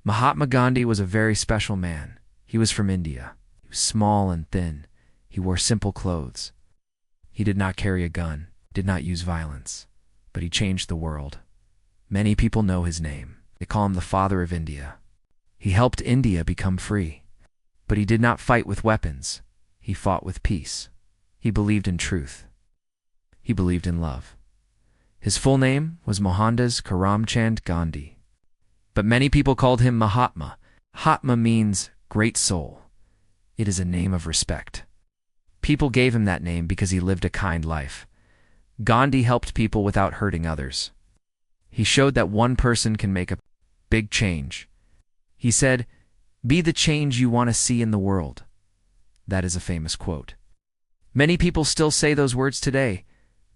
Mahatma Gandhi was a very special man. He was from India. He was small and thin. He wore simple clothes. He did not carry a gun, did not use violence, but he changed the world. Many people know his name. They call him the father of India. He helped India become free. But he did not fight with weapons. He fought with peace. He believed in truth. He believed in love. His full name was Mohandas Karamchand Gandhi. But many people called him Mahatma. Mahatma means great soul. It is a name of respect. People gave him that name because he lived a kind life. Gandhi helped people without hurting others. He showed that one person can make a big change. He said, "Be the change you want to see in the world." That is a famous quote. Many people still say those words today,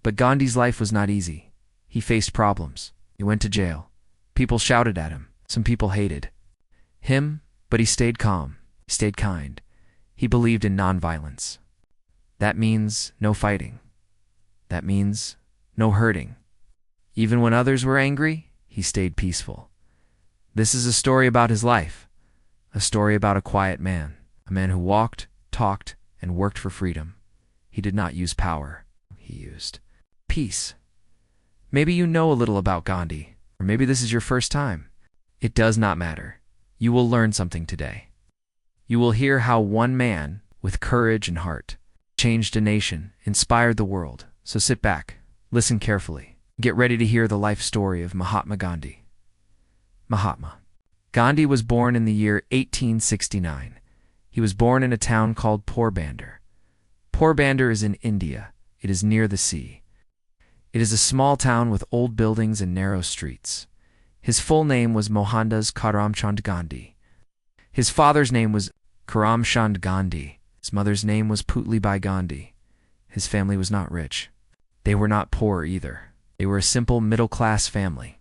but Gandhi's life was not easy. He faced problems. He went to jail. People shouted at him. Some people hated him, but he stayed calm. He stayed kind. He believed in nonviolence. That means no fighting. That means no hurting. Even when others were angry, he stayed peaceful. This is a story about his life, a story about a quiet man, a man who walked, talked, and worked for freedom. He did not use power. He used peace. Maybe you know a little about Gandhi, or maybe this is your first time. It does not matter. You will learn something today. You will hear how one man, with courage and heart, changed a nation, inspired the world. So sit back, listen carefully, get ready to hear the life story of Mahatma Gandhi. Mahatma Gandhi was born in the year 1869. He was born in a town called Porbandar. Porbandar is in India. It is near the sea. It is a small town with old buildings and narrow streets. His full name was Mohandas Karamchand Gandhi. His father's name was Karamchand Gandhi. His mother's name was Putlibai Gandhi. His family was not rich. They were not poor either. They were a simple middle-class family.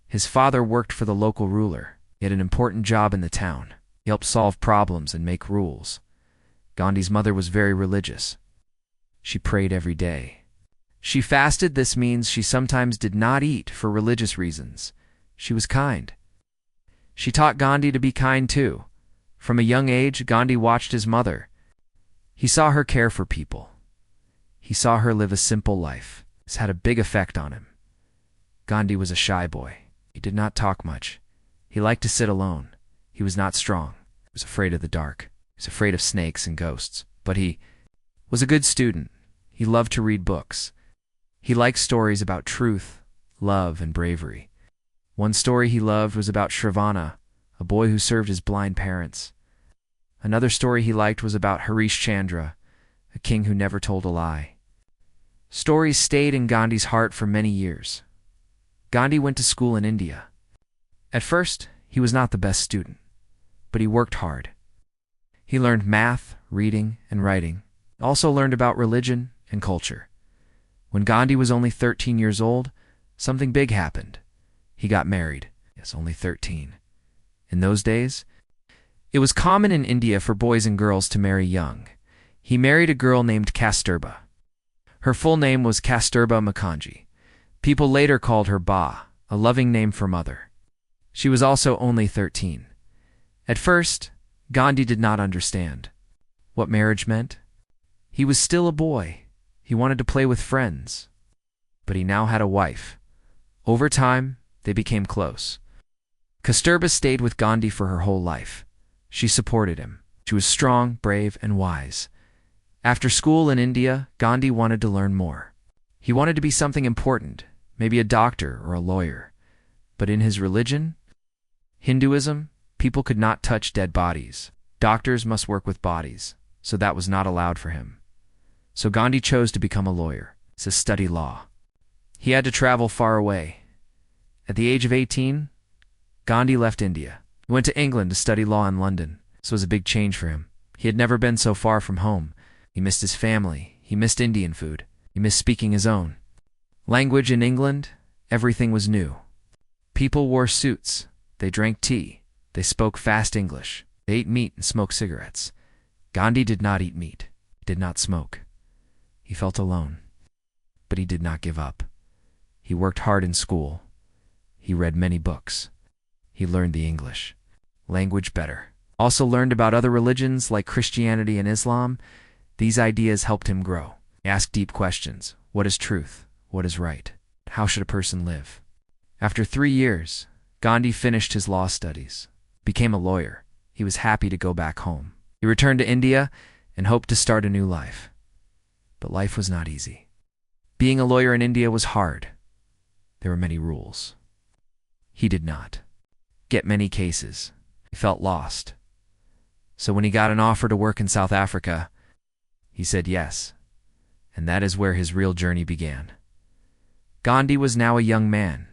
His father worked for the local ruler. He had an important job in the town. He helped solve problems and make rules. Gandhi's mother was very religious. She prayed every day. She fasted. This means she sometimes did not eat for religious reasons. She was kind. She taught Gandhi to be kind too. From a young age, Gandhi watched his mother. He saw her care for people. He saw her live a simple life. This had a big effect on him. Gandhi was a shy boy. He did not talk much. He liked to sit alone. He was not strong. He was afraid of the dark. He was afraid of snakes and ghosts. But he was a good student. He loved to read books. He liked stories about truth, love, and bravery. One story he loved was about Shravana, a boy who served his blind parents. Another story he liked was about Harish Chandra, a king who never told a lie. Stories stayed in Gandhi's heart for many years. Gandhi went to school in India. At first, he was not the best student, but he worked hard. He learned math, reading, and writing. He also learned about religion and culture. When Gandhi was only 13 years old, something big happened. He got married. Yes, only 13. In those days, it was common in India for boys and girls to marry young. He married a girl named Kasturba. Her full name was Kasturba Mukherjee. People later called her Ba, a loving name for mother. She was also only 13. At first, Gandhi did not understand what marriage meant. He was still a boy. He wanted to play with friends. But he now had a wife. Over time, they became close. Kasturba stayed with Gandhi for her whole life. She supported him. She was strong, brave, and wise. After school in India, Gandhi wanted to learn more. He wanted to be something important, maybe a doctor or a lawyer. But in his religion, Hinduism, people could not touch dead bodies. Doctors must work with bodies, so that was not allowed for him. So Gandhi chose to become a lawyer, to study law. He had to travel far away. At the age of 18, Gandhi left India. He went to England to study law in London. This was a big change for him. He had never been so far from home. He missed his family. He missed Indian food. He missed speaking his own language. In England, everything was new. People wore suits. They drank tea. They spoke fast English. They ate meat and smoked cigarettes. Gandhi did not eat meat. He did not smoke. He felt alone. But he did not give up. He worked hard in school. He read many books. He learned the English. language better. Also learned about other religions like Christianity and Islam. These ideas helped him grow. He asked deep questions. What is truth? What is right? How should a person live? After 3 years, Gandhi finished his law studies, became a lawyer. He was happy to go back home. He returned to India and hoped to start a new life. But life was not easy. Being a lawyer in India was hard. There were many rules. He did not get many cases. He felt lost. So when he got an offer to work in South Africa, he said yes. And that is where his real journey began. Gandhi was now a young man.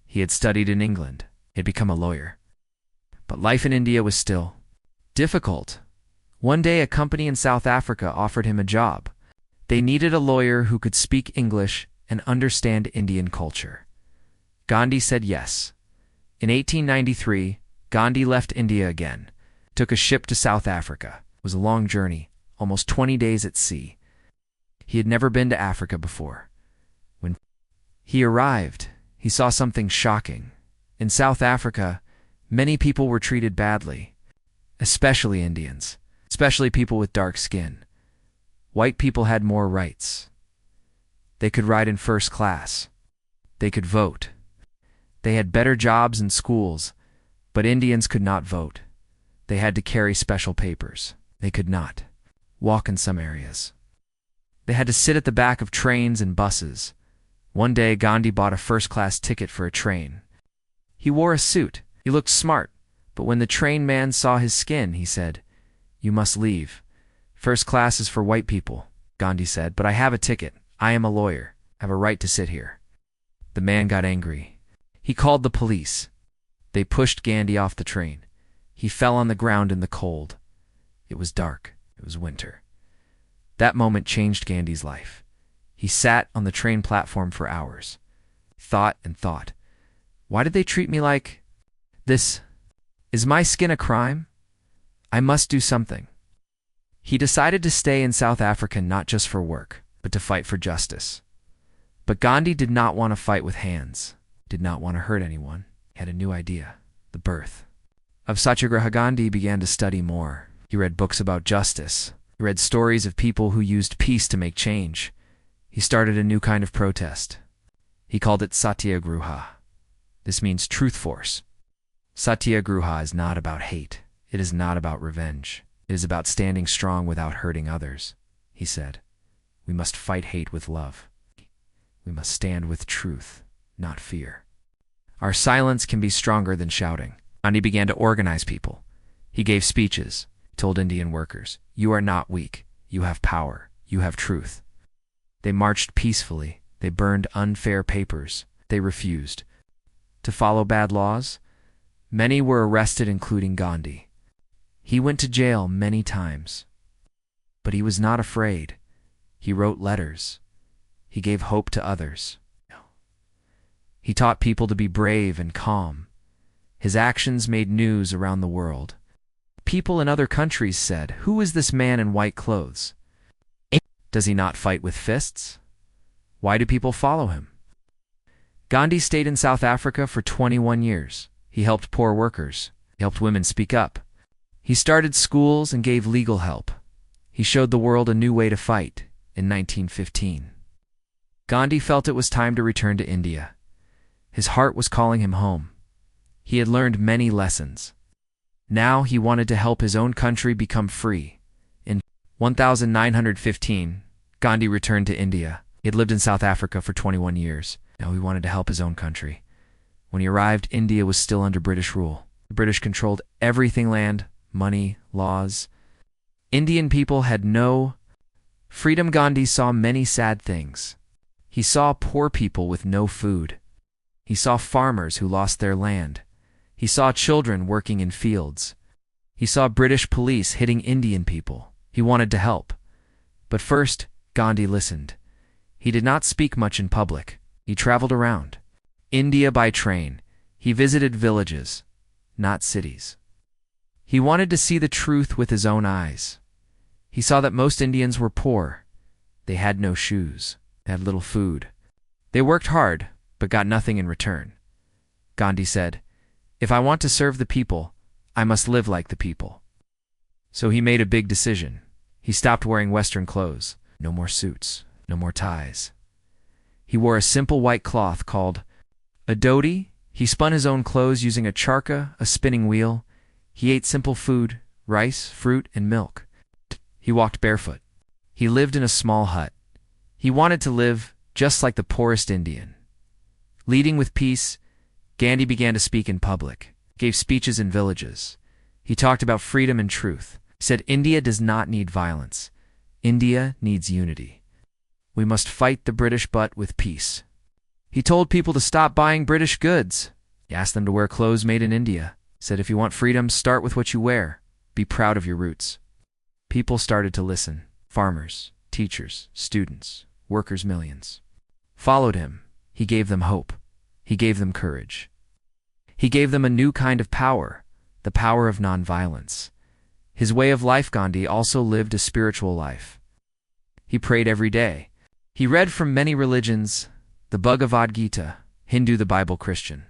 He had studied in England. He had become a lawyer. But life in India was still difficult. One day, a company in South Africa offered him a job. They needed a lawyer who could speak English and understand Indian culture. Gandhi said yes. In 1893, Gandhi left India again, took a ship to South Africa. It was a long journey, almost 20 days at sea. He had never been to Africa before. When he arrived, he saw something shocking. In South Africa, many people were treated badly, especially Indians, especially people with dark skin. White people had more rights. They could ride in first class. They could vote. They had better jobs and schools, but Indians could not vote. They had to carry special papers. They could not walk in some areas. They had to sit at the back of trains and buses. One day, Gandhi bought a first-class ticket for a train. He wore a suit. He looked smart, but when the train man saw his skin, he said, "You must leave. First class is for white people," Gandhi said, "but I have a ticket. I am a lawyer. I have a right to sit here." The man got angry. He called the police. They pushed Gandhi off the train. He fell on the ground in the cold. It was dark. It was winter. That moment changed Gandhi's life. He sat on the train platform for hours. Thought and thought. Why did they treat me like this? Is my skin a crime? I must do something. He decided to stay in South Africa not just for work, but to fight for justice. But Gandhi did not want to fight with hands, did not want to hurt anyone. He had a new idea, the birth of Satyagraha. Gandhi began to study more. He read books about justice. He read stories of people who used peace to make change. He started a new kind of protest. He called it Satyagraha. This means truth force. Satyagraha is not about hate. It is not about revenge. It is about standing strong without hurting others. He said, we must fight hate with love. We must stand with truth, not fear. Our silence can be stronger than shouting. Gandhi began to organize people. He gave speeches, told Indian workers, you are not weak. You have power. You have truth. They marched peacefully. They burned unfair papers. They refused to follow bad laws. Many were arrested, including Gandhi. He went to jail many times. But he was not afraid. He wrote letters. He gave hope to others. He taught people to be brave and calm. His actions made news around the world. People in other countries said, who is this man in white clothes? Does he not fight with fists? Why do people follow him? Gandhi stayed in South Africa for 21 years. He helped poor workers. He helped women speak up. He started schools and gave legal help. He showed the world a new way to fight in 1915. Gandhi felt it was time to return to India. His heart was calling him home. He had learned many lessons. Now he wanted to help his own country become free. In 1915, Gandhi returned to India. He had lived in South Africa for 21 years. Now he wanted to help his own country. When he arrived, India was still under British rule. The British controlled everything: land, money, laws. Indian people had no freedom. Gandhi saw many sad things. He saw poor people with no food. He saw farmers who lost their land. He saw children working in fields. He saw British police hitting Indian people. He wanted to help. But first, Gandhi listened. He did not speak much in public. He traveled around India by train. He visited villages, not cities. He wanted to see the truth with his own eyes. He saw that most Indians were poor. They had no shoes. They had little food. They worked hard, but got nothing in return. Gandhi said, if I want to serve the people, I must live like the people. So he made a big decision. He stopped wearing Western clothes. No more suits, no more ties. He wore a simple white cloth called a dhoti. He spun his own clothes using a charkha, a spinning wheel. He ate simple food, rice, fruit, and milk. He walked barefoot. He lived in a small hut. He wanted to live just like the poorest Indian. Leading with peace, Gandhi began to speak in public, gave speeches in villages. He talked about freedom and truth. He said India does not need violence. India needs unity. We must fight the British but with peace. He told people to stop buying British goods. He asked them to wear clothes made in India. He said if you want freedom, start with what you wear. Be proud of your roots. People started to listen. Farmers, teachers, students, workers, millions followed him. He gave them hope. He gave them courage. He gave them a new kind of power, the power of nonviolence. His way of life, Gandhi also lived a spiritual life. He prayed every day. He read from many religions, the Bhagavad Gita, Hindu, the Bible, Christian,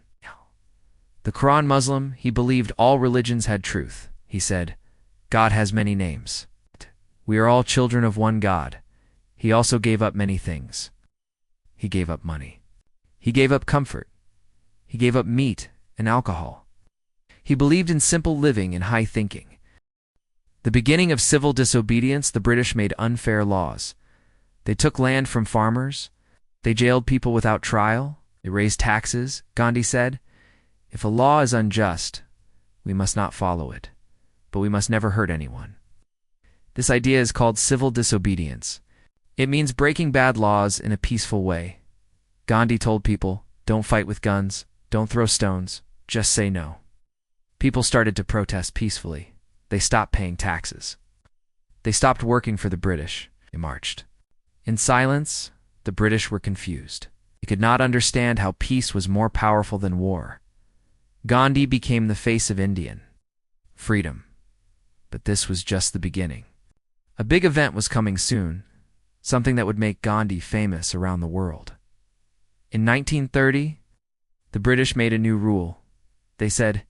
the Quran, Muslim. He believed all religions had truth. He said, God has many names. We are all children of one God. He also gave up many things. He gave up money. He gave up comfort. He gave up meat and alcohol. He believed in simple living and high thinking. The beginning of civil disobedience, the British made unfair laws. They took land from farmers. They jailed people without trial. They raised taxes. Gandhi said, if a law is unjust, we must not follow it, but we must never hurt anyone. This idea is called civil disobedience. It means breaking bad laws in a peaceful way. Gandhi told people, don't fight with guns, don't throw stones, just say no. People started to protest peacefully. They stopped paying taxes. They stopped working for the British. They marched. In silence, the British were confused. They could not understand how peace was more powerful than war. Gandhi became the face of Indian freedom. But this was just the beginning. A big event was coming soon, something that would make Gandhi famous around the world. In 1930, the British made a new rule. They said,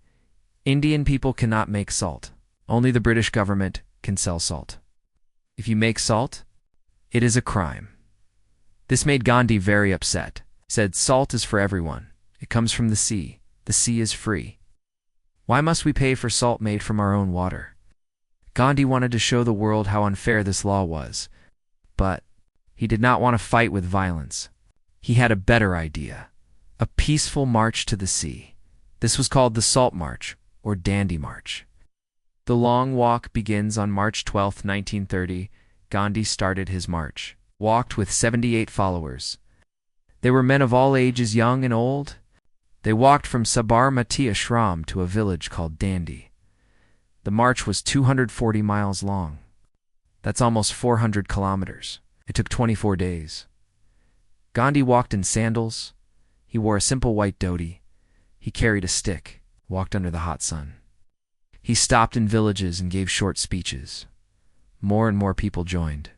Indian people cannot make salt. Only the British government can sell salt. If you make salt, it is a crime. This made Gandhi very upset. He said, salt is for everyone. It comes from the sea. The sea is free. Why must we pay for salt made from our own water? Gandhi wanted to show the world how unfair this law was, but he did not want to fight with violence. He had a better idea, a peaceful march to the sea. This was called the Salt March, or Dandi March. The long walk begins on March 12, 1930. Gandhi started his march, walked with 78 followers. They were men of all ages, young and old. They walked from Sabarmati Ashram to a village called Dandi. The march was 240 miles long. That's almost 400 kilometers. It took 24 days. Gandhi walked in sandals. He wore a simple white dhoti. He carried a stick, walked under the hot sun. He stopped in villages and gave short speeches. More and more people joined.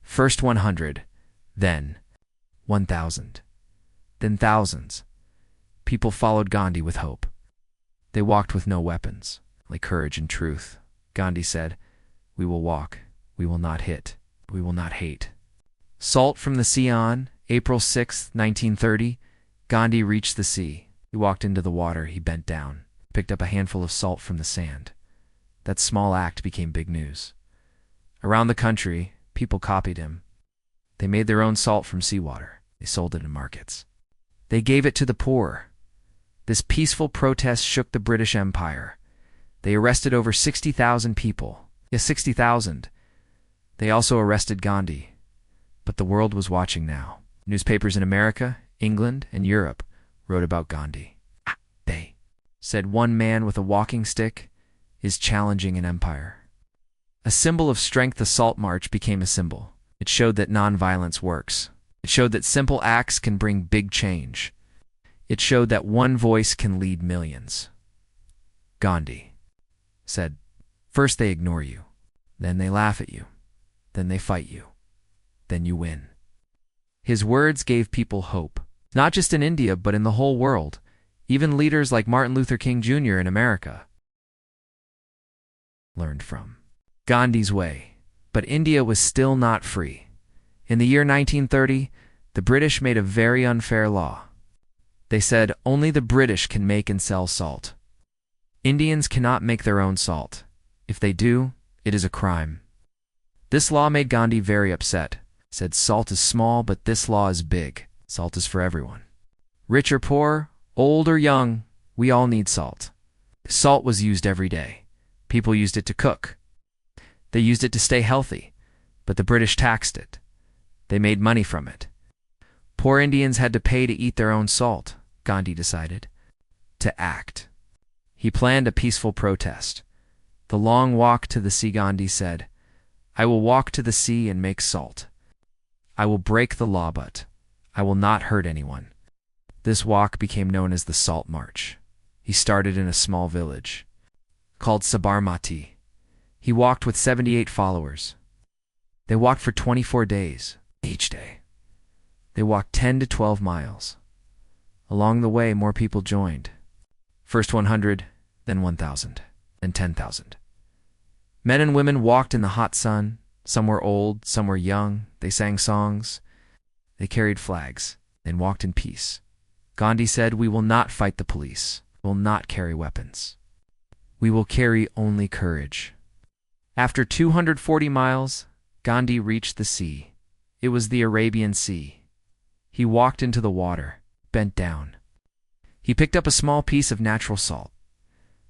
First 100, then 1,000, then thousands. People followed Gandhi with hope. They walked with no weapons, like courage and truth. Gandhi said, we will walk, we will not hit, we will not hate. Salt from the sea on April 6, 1930, Gandhi reached the sea. He walked into the water, he bent down, picked up a handful of salt from the sand. That small act became big news. Around the country, people copied him. They made their own salt from seawater. They sold it in markets. They gave it to the poor. This peaceful protest shook the British Empire. They arrested over 60,000 people. Yes, 60,000. They also arrested Gandhi. But the world was watching now. Newspapers in America, England, and Europe wrote about Gandhi. They said one man with a walking stick is challenging an empire. A symbol of strength, the Salt March became a symbol. It showed that nonviolence works. It showed that simple acts can bring big change. It showed that one voice can lead millions. Gandhi said, first they ignore you, then they laugh at you, then they fight you, then you win. His words gave people hope, not just in India but in the whole world. Even leaders like Martin Luther King Jr. in America learned from Gandhi's way. But India was still not free. In the year 1930, the British made a very unfair law. They said only the British can make and sell salt. Indians cannot make their own salt. If they do, it is a crime. This law made Gandhi very upset. Said salt is small, but this law is big. Salt is for everyone. Rich or poor, old or young, we all need salt. Salt was used every day. People used it to cook. They used it to stay healthy, but the British taxed it. They made money from it. Poor Indians had to pay to eat their own salt, Gandhi decided. To act. He planned a peaceful protest. The long walk to the sea, Gandhi said. I will walk to the sea and make salt. I will break the law, but I will not hurt anyone. This walk became known as the Salt March. He started in a small village called Sabarmati. He walked with 78 followers. They walked for 24 days each day. They walked 10 to 12 miles. Along the way, more people joined. First 100, then 1,000, then 10,000. Men and women walked in the hot sun. Some were old, some were young. They sang songs. They carried flags and walked in peace. Gandhi said, we will not fight the police. We will not carry weapons. We will carry only courage. After 240 miles, Gandhi reached the sea. It was the Arabian Sea. He walked into the water, bent down. He picked up a small piece of natural salt.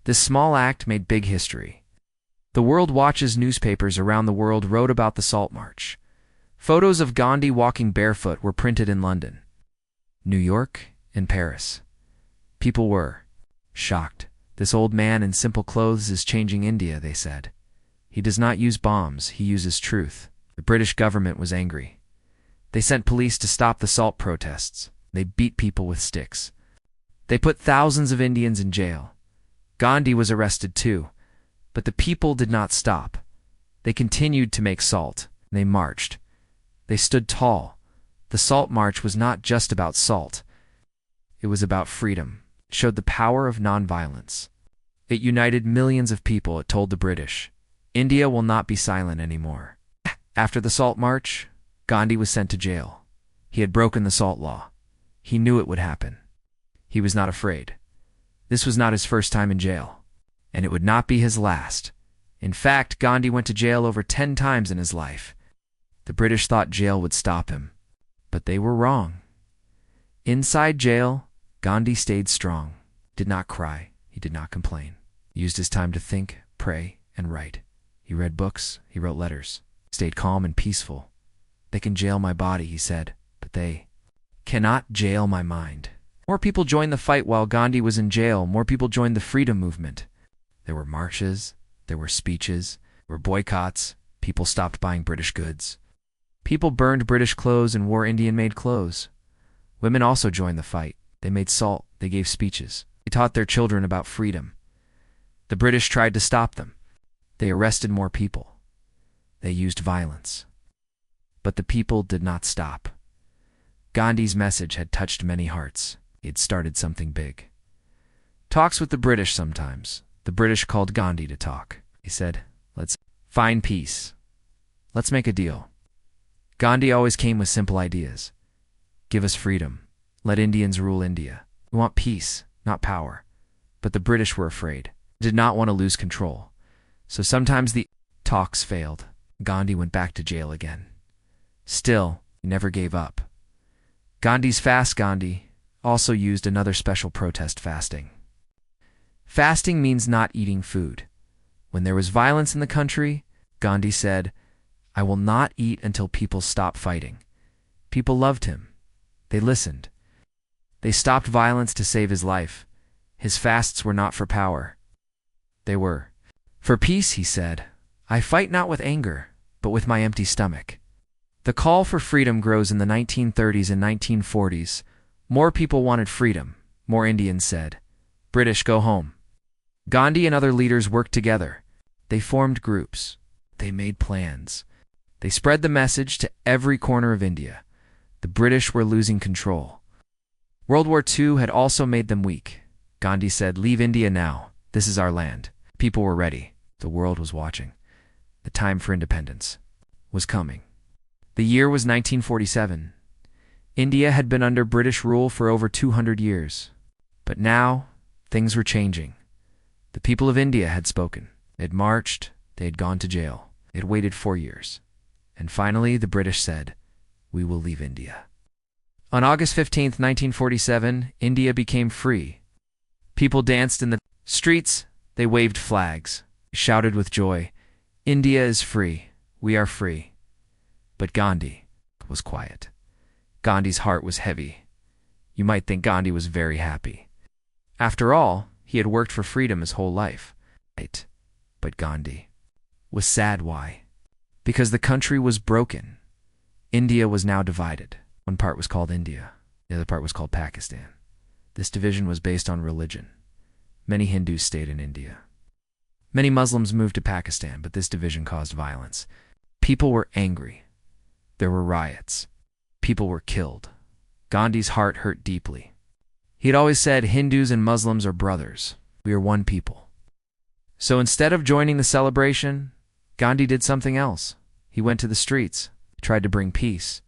This small act made big history. The World Watch's newspapers around the world wrote about the Salt March. Photos of Gandhi walking barefoot were printed in London, New York, and Paris. People were shocked. This old man in simple clothes is changing India, they said. He does not use bombs, he uses truth. The British government was angry. They sent police to stop the salt protests. They beat people with sticks. They put thousands of Indians in jail. Gandhi was arrested too. But the people did not stop. They continued to make salt. They marched. They stood tall. The Salt March was not just about salt. It was about freedom. It showed the power of nonviolence. It united millions of people. It told the British, India will not be silent anymore. After the Salt March, Gandhi was sent to jail. He had broken the salt law. He knew it would happen. He was not afraid. This was not his first time in jail. And it would not be his last. In fact, Gandhi went to jail over 10 times in his life. The British thought jail would stop him, but they were wrong. Inside jail, Gandhi stayed strong, did not cry, he did not complain. He used his time to think, pray, and write. He read books, he wrote letters, stayed calm and peaceful. They can jail my body, he said, but they cannot jail my mind. More people joined the fight while Gandhi was in jail. More people joined the freedom movement. There were marches, there were speeches, there were boycotts. People stopped buying British goods. People burned British clothes and wore Indian-made clothes. Women also joined the fight. They made salt. They gave speeches. They taught their children about freedom. The British tried to stop them. They arrested more people. They used violence. But the people did not stop. Gandhi's message had touched many hearts. He had started something big. Talks with the British sometimes. The British called Gandhi to talk. He said, let's find peace. Let's make a deal. Gandhi always came with simple ideas. Give us freedom. Let Indians rule India. We want peace, not power. But the British were afraid. They did not want to lose control. So sometimes the talks failed. Gandhi went back to jail again. Still, he never gave up. Gandhi's fast. Gandhi also used another special protest, fasting. Fasting means not eating food. When there was violence in the country, Gandhi said, I will not eat until people stop fighting. People loved him. They listened. They stopped violence to save his life. His fasts were not for power. They were for peace, he said. I fight not with anger, but with my empty stomach. The call for freedom grows in the 1930s and 1940s. More people wanted freedom. More Indians said, British, go home. Gandhi and other leaders worked together. They formed groups. They made plans. They spread the message to every corner of India. The British were losing control. World War II had also made them weak. Gandhi said, leave India now. This is our land. People were ready. The world was watching. The time for independence was coming. The year was 1947. India had been under British rule for over 200 years. But now, things were changing. The people of India had spoken. They had marched. They had gone to jail. They had waited 4 years. And finally, the British said, "We will leave India." On August 15th, 1947, India became free. People danced in the streets. They waved flags. They shouted with joy, "India is free. We are free." But Gandhi was quiet. Gandhi's heart was heavy. You might think Gandhi was very happy. After all, he had worked for freedom his whole life. But Gandhi was sad. Why? Because the country was broken. India was now divided. One part was called India. The other part was called Pakistan. This division was based on religion. Many Hindus stayed in India. Many Muslims moved to Pakistan, but this division caused violence. People were angry. There were riots. People were killed. Gandhi's heart hurt deeply. He had always said Hindus and Muslims are brothers. We are one people. So instead of joining the celebration, Gandhi did something else. He went to the streets. He tried to bring peace.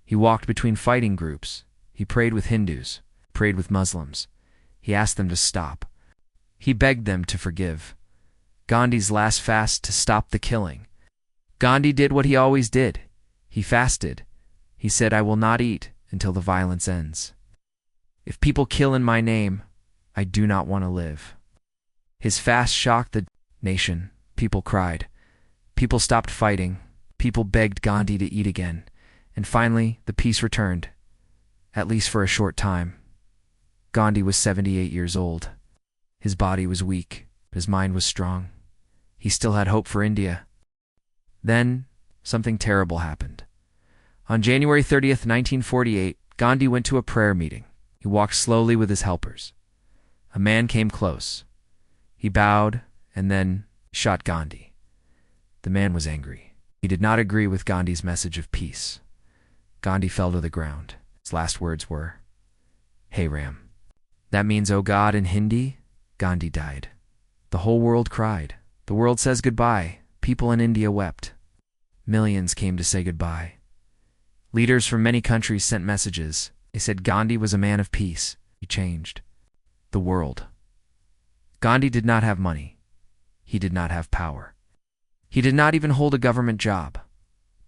He walked between fighting groups. He prayed with Hindus, prayed with Muslims. He asked them to stop. He begged them to forgive. Gandhi's last fast to stop the killing. Gandhi did what he always did. He fasted. He said, "I will not eat until the violence ends. If people kill in my name, I do not want to live." His fast shocked the nation. People cried. People stopped fighting. People begged Gandhi to eat again. And finally, the peace returned, at least for a short time. Gandhi was 78 years old. His body was weak, but his mind was strong. He still had hope for India. Then, something terrible happened. On January 30th, 1948, Gandhi went to a prayer meeting. He walked slowly with his helpers. A man came close. He bowed and then shot Gandhi. The man was angry. He did not agree with Gandhi's message of peace. Gandhi fell to the ground. His last words were, "Hey Ram." That means, "Oh God," in Hindi. Gandhi died. The whole world cried. The world says goodbye. People in India wept. Millions came to say goodbye. Leaders from many countries sent messages. They said Gandhi was a man of peace. He changed the world. Gandhi did not have money. He did not have power. He did not even hold a government job.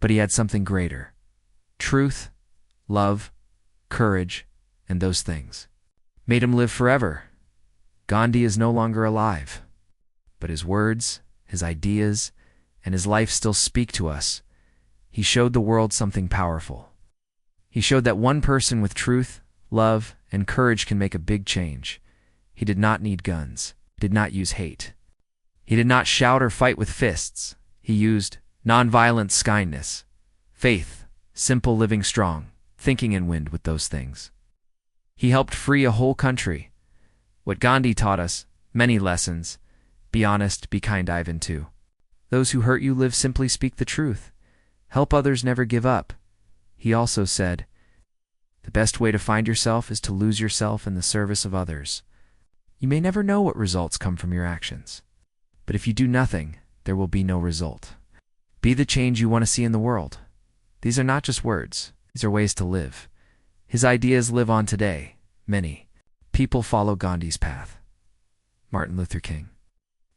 But he had something greater. Truth, love, courage, and those things made him live forever. Gandhi is no longer alive. But his words, his ideas, and his life still speak to us. He showed the world something powerful. He showed that one person with truth, love, and courage can make a big change. He did not need guns. He did not use hate. He did not shout or fight with fists. He used nonviolence, kindness, faith, simple living strong, thinking and wind with those things. He helped free a whole country. What Gandhi taught us, many lessons. Be honest, be kind, Ivan too. Those who hurt you live, simply speak the truth. Help others, never give up. He also said, the best way to find yourself is to lose yourself in the service of others. You may never know what results come from your actions. But if you do nothing, there will be no result. Be the change you want to see in the world. These are not just words. These are ways to live. His ideas live on today. Many people follow Gandhi's path. Martin Luther King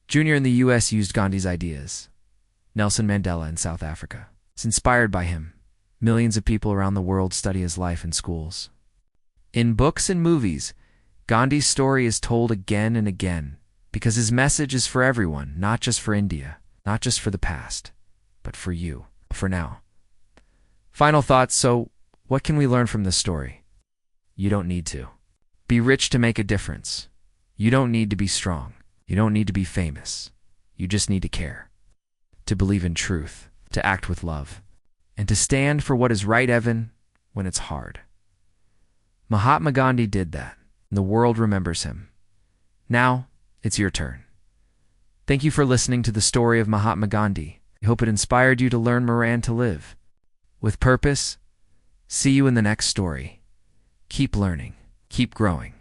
Jr. in the U.S. used Gandhi's ideas. Nelson Mandela in South Africa is inspired by him. Millions of people around the world study his life in schools. In books and movies, Gandhi's story is told again and again because his message is for everyone, not just for India, not just for the past, but for you, for now. Final thoughts. So, what can we learn from this story? You don't need to be rich to make a difference. You don't need to be strong. You don't need to be famous. You just need to care, to believe in truth, to act with love, and to stand for what is right, Evan, when it's hard. Mahatma Gandhi did that, and the world remembers him. Now, it's your turn. Thank you for listening to the story of Mahatma Gandhi. I hope it inspired you to learn more and to live with purpose. See you in the next story. Keep learning. Keep growing.